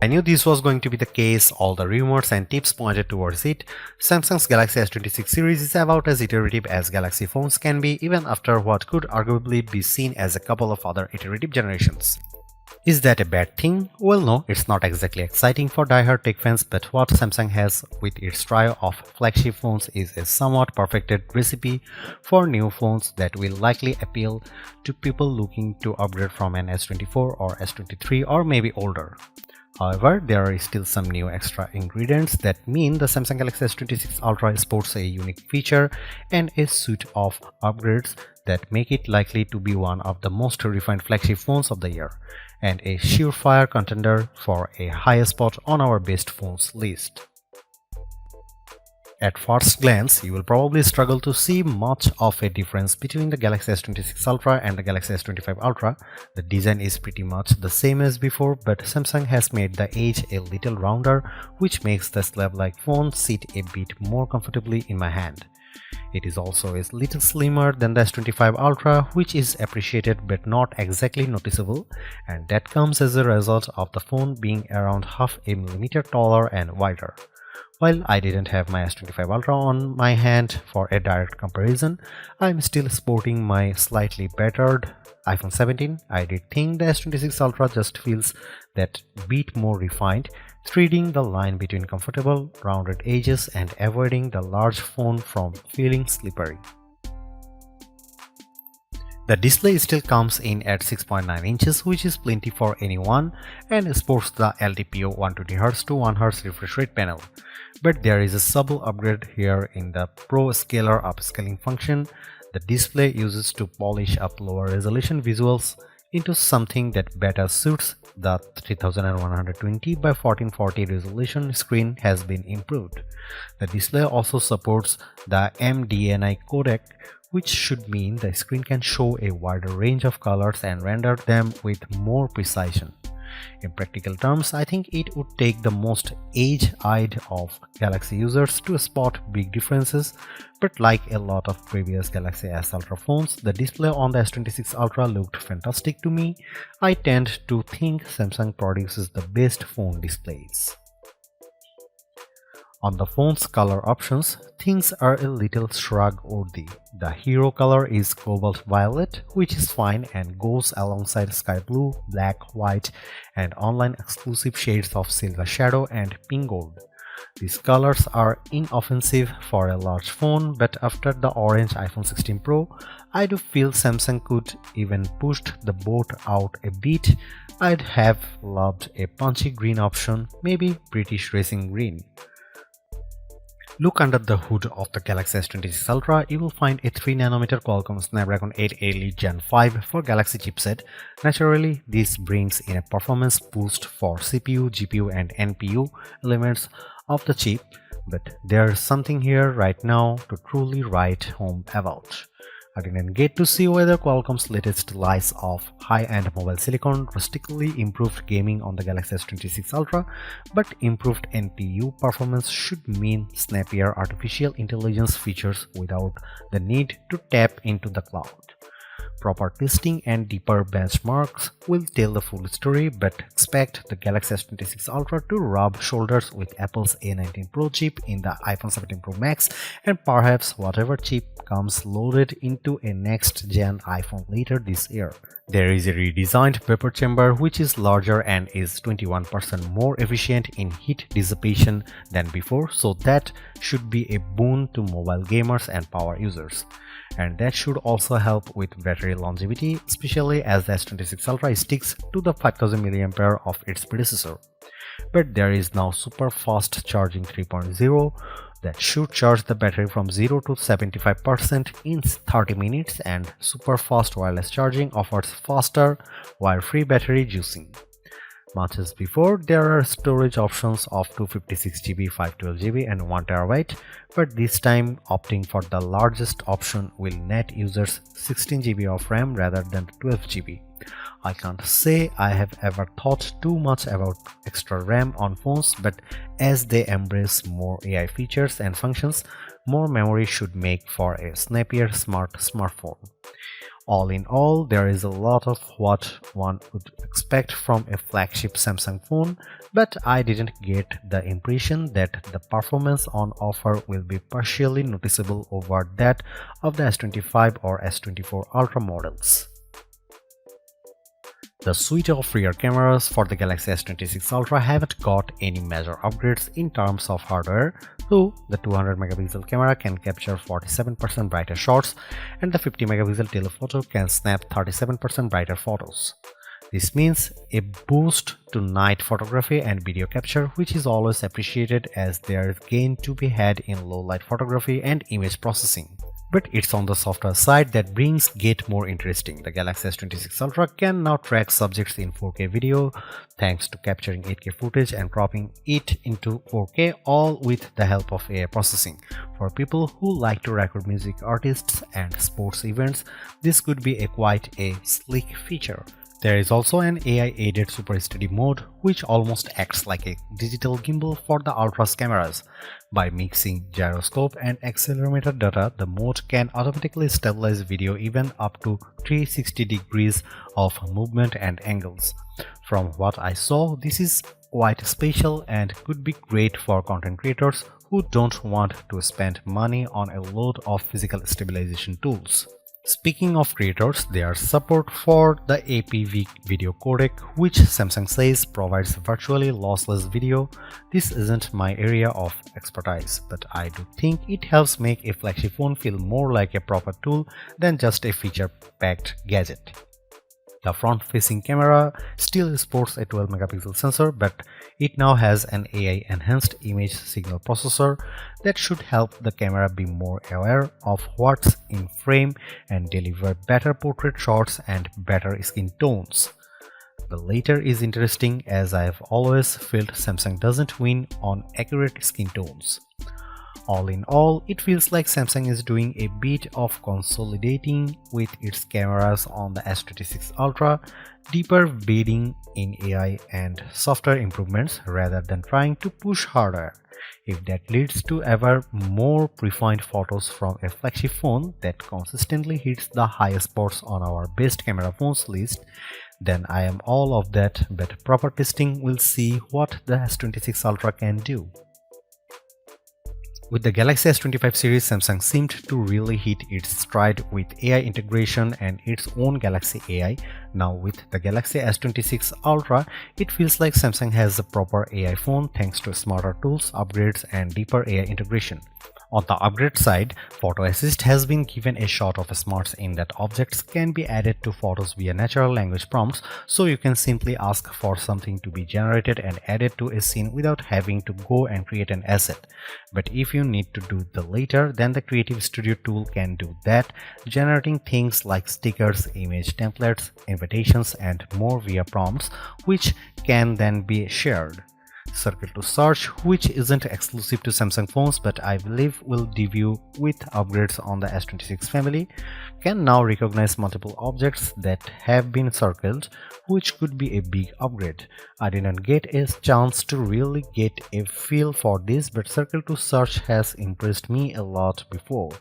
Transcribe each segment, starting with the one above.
I knew this was going to be the case, all the rumors and tips pointed towards it. Samsung's Galaxy S26 series is about as iterative as Galaxy phones can be, even after what could arguably be seen as a couple of other iterative generations. Is that a bad thing? Well, no, it's not exactly exciting for die-hard tech fans, but what Samsung has with its trio of flagship phones is a somewhat perfected recipe for new phones that will likely appeal to people looking to upgrade from an S24 or S23 or maybe older. However, there are still some new extra ingredients that mean the Samsung Galaxy S26 Ultra sports a unique feature and a suite of upgrades that make it likely to be one of the most refined flagship phones of the year, and a surefire contender for a high spot on our best phones list. At first glance, you will probably struggle to see much of a difference between the Galaxy S26 Ultra and the Galaxy S25 Ultra. The design is pretty much the same as before, but Samsung has made the edge a little rounder, which makes the slab-like phone sit a bit more comfortably in my hand. It is also a little slimmer than the S25 Ultra, which is appreciated but not exactly noticeable, and that comes as a result of the phone being around half a millimeter taller and wider. While I didn't have my S25 Ultra on my hand for a direct comparison, I'm still sporting my slightly battered iPhone 17. I did think the S26 Ultra just feels that bit more refined, threading the line between comfortable, rounded edges and avoiding the large phone from feeling slippery. The display still comes in at 6.9 inches, which is plenty for anyone, and sports the LTPO 120Hz to 1Hz refresh rate panel. But there is a subtle upgrade here in the Pro Scaler upscaling function the display uses to polish up lower resolution visuals into something that better suits the 3120 by 1440 resolution screen has been improved. The display also supports the MDNI codec, which should mean the screen can show a wider range of colors and render them with more precision. In practical terms, I think it would take the most age-eyed of Galaxy users to spot big differences, but like a lot of previous Galaxy S Ultra phones, the display on the S26 Ultra looked fantastic to me. I tend to think Samsung produces the best phone displays. On the phone's color options, things are a little shrug-worthy. The hero color is cobalt violet, which is fine and goes alongside sky blue, black, white, and online exclusive shades of silver shadow and pink gold. These colors are inoffensive for a large phone, but after the orange iPhone 16 Pro, I do feel Samsung could even pushed the boat out a bit. I'd have loved a punchy green option, maybe British racing green. Look under the hood of the Galaxy S26 Ultra, you will find a 3nm Qualcomm Snapdragon 8 Elite Gen 5 for Galaxy chipset. Naturally, this brings in a performance boost for CPU, GPU and NPU elements of the chip, but there's something here right now to truly write home about. I didn't get to see whether Qualcomm's latest slice of high-end mobile silicon drastically improved gaming on the Galaxy S26 Ultra, but improved NPU performance should mean snappier artificial intelligence features without the need to tap into the cloud. Proper testing and deeper benchmarks will tell the full story, but expect the Galaxy S26 Ultra to rub shoulders with Apple's A19 Pro chip in the iPhone 17 Pro Max and perhaps whatever chip comes loaded into a next-gen iPhone later this year. There is a redesigned vapor chamber which is larger and is 21% more efficient in heat dissipation than before, so that should be a boon to mobile gamers and power users. And that should also help with battery longevity, especially as the S26 Ultra sticks to the 5000 mAh of its predecessor. But there is now super fast charging 3.0 that should charge the battery from 0 to 75% in 30 minutes, and super fast wireless charging offers faster wire-free battery juicing. Much as before, there are storage options of 256GB, 512GB and 1TB, but this time opting for the largest option will net users 16GB of RAM rather than 12GB. I can't say I have ever thought too much about extra RAM on phones, but as they embrace more AI features and functions, more memory should make for a snappier smartphone. All in all, there is a lot of what one would expect from a flagship Samsung phone. but I didn't get the impression that the performance on offer will be partially noticeable over that of the S25 or S24 Ultra models. The suite of rear cameras for the Galaxy S26 Ultra haven't got any major upgrades in terms of hardware, though the 200 megapixel camera can capture 47% brighter shots and the 50 megapixel telephoto can snap 37% brighter photos. This means a boost to night photography and video capture, which is always appreciated as there is gain to be had in low light photography and image processing. But it's on the software side that brings get more interesting. The Galaxy S26 Ultra can now track subjects in 4K video thanks to capturing 8K footage and cropping it into 4K, all with the help of AI processing. For people who like to record music artists and sports events, this could be quite a sleek feature. There is also an AI-aided Super Steady mode, which almost acts like a digital gimbal for the Ultra's cameras. By mixing gyroscope and accelerometer data, the mode can automatically stabilize video even up to 360 degrees of movement and angles. From what I saw, this is quite special and could be great for content creators who don't want to spend money on a load of physical stabilization tools. Speaking of creators, there's support for the APV video codec, which Samsung says provides virtually lossless video. This isn't my area of expertise, but I do think it helps make a flagship phone feel more like a proper tool than just a feature-packed gadget. The front-facing camera still sports a 12 megapixel sensor, but it now has an AI-enhanced image signal processor that should help the camera be more aware of what's in frame and deliver better portrait shots and better skin tones. The latter is interesting as I've always felt Samsung doesn't win on accurate skin tones. All in all, it feels like Samsung is doing a bit of consolidating with its cameras on the S26 Ultra, deeper bedding in AI and software improvements rather than trying to push harder. If that leads to ever more refined photos from a flagship phone that consistently hits the highest spots on our best camera phones list, then I am all of that, but proper testing will see what the S26 Ultra can do. With the Galaxy S25 series, Samsung seemed to really hit its stride with AI integration and its own Galaxy AI. Now with the Galaxy S26 Ultra, it feels like Samsung has a proper AI phone thanks to smarter tools, upgrades and deeper AI integration. On the upgrade side, Photo Assist has been given a shot of smarts in that objects can be added to photos via natural language prompts, so you can simply ask for something to be generated and added to a scene without having to go and create an asset. But if you need to do the latter, then the Creative Studio tool can do that, generating things like stickers, image templates, invitations and more via prompts, which can then be shared. Circle to Search, which isn't exclusive to Samsung phones but I believe will debut with upgrades on the S26 family, can now recognize multiple objects that have been circled, which could be a big upgrade. I didn't get a chance to really get a feel for this, but Circle to Search has impressed me a lot before.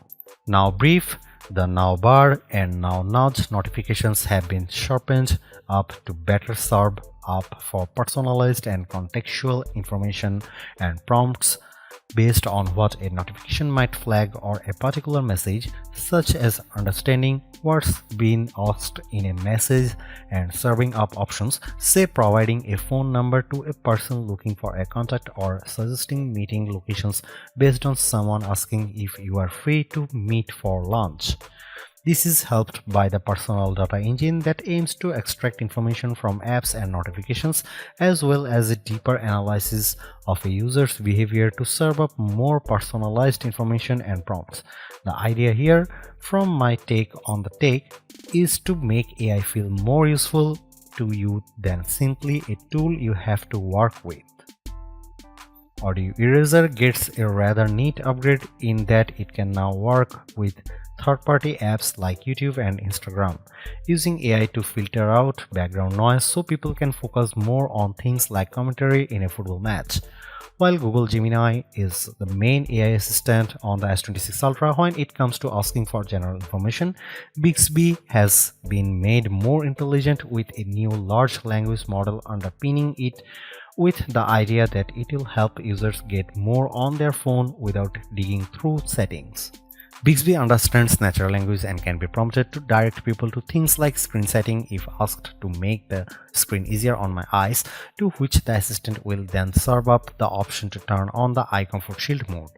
Now Brief, the Now bar and Now Nudge notifications have been sharpened up to better serve up for personalized and contextual information and prompts based on what a notification might flag or a particular message, such as understanding what's been asked in a message and serving up options, say providing a phone number to a person looking for a contact or suggesting meeting locations based on someone asking if you are free to meet for lunch. This is helped by the personal data engine that aims to extract information from apps and notifications, as well as a deeper analysis of a user's behavior to serve up more personalized information and prompts. The idea here, from my take on the tech, is to make AI feel more useful to you than simply a tool you have to work with. Audio Eraser gets a rather neat upgrade in that it can now work with third-party apps like YouTube and Instagram, using AI to filter out background noise so people can focus more on things like commentary in a football match. While Google Gemini is the main AI assistant on the S26 Ultra when it comes to asking for general information, Bixby has been made more intelligent with a new large language model underpinning it, with the idea that it will help users get more on their phone without digging through settings. Bixby understands natural language and can be prompted to direct people to things like screen setting if asked to make the screen easier on my eyes, to which the assistant will then serve up the option to turn on the eye comfort shield mode.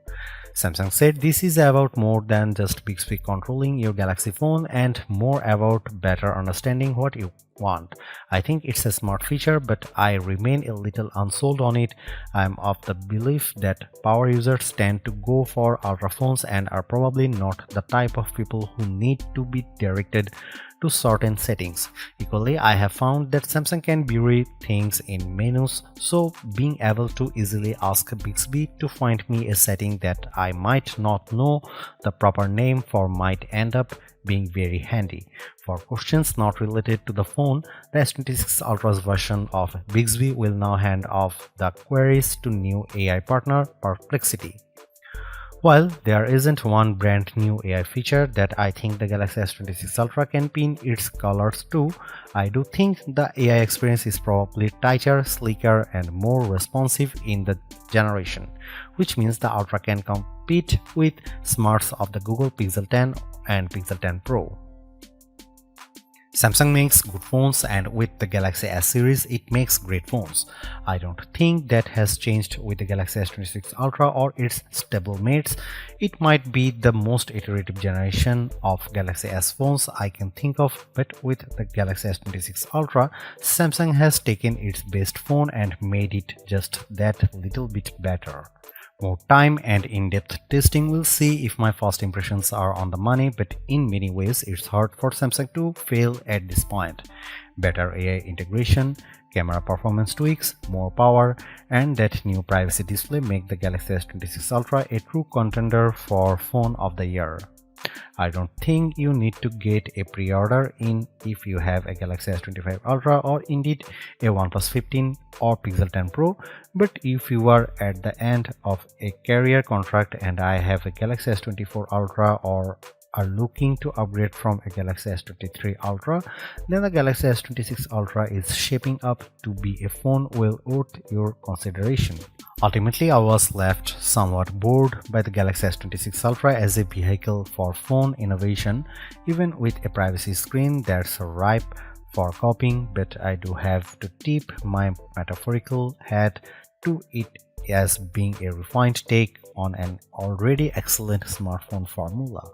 Samsung said this is about more than just Bixby controlling your Galaxy phone and more about better understanding what you want. I think it's a smart feature, but I remain a little unsold on it. I'm of the belief that power users tend to go for Ultra phones and are probably not the type of people who need to be directed to certain settings. Equally, I have found that Samsung can bury things in menus, so being able to easily ask Bixby to find me a setting that I might not know the proper name for might end up being very handy. For questions not related to the phone, the S26 Ultra's version of Bixby will now hand off the queries to new AI partner Perplexity. While there isn't one brand new AI feature that I think the Galaxy S26 Ultra can pin its colors to, I do think the AI experience is probably tighter, sleeker, and more responsive in the generation, which means the Ultra can compete with smarts of the Google Pixel 10 and Pixel 10 Pro. Samsung makes good phones, and with the Galaxy S series it makes great phones. I don't think that has changed with the Galaxy S26 Ultra or its stablemates. It might be the most iterative generation of Galaxy S phones I can think of, but with the Galaxy S26 Ultra, Samsung has taken its best phone and made it just that little bit better. More time and in-depth testing will see if my first impressions are on the money, but in many ways it's hard for Samsung to fail at this point. Better AI integration, camera performance tweaks, more power, and that new privacy display make the Galaxy S26 Ultra a true contender for Phone of the Year. I don't think you need to get a pre-order in if you have a Galaxy S25 Ultra or indeed a OnePlus 15 or Pixel 10 Pro, but if you are at the end of a carrier contract and I have a Galaxy S24 Ultra or are looking to upgrade from a Galaxy S23 Ultra, then the Galaxy S26 Ultra is shaping up to be a phone well worth your consideration. Ultimately, I was left somewhat bored by the Galaxy S26 Ultra as a vehicle for phone innovation, even with a privacy screen that's ripe for copying, but I do have to tip my metaphorical hat to it as being a refined take on an already excellent smartphone formula.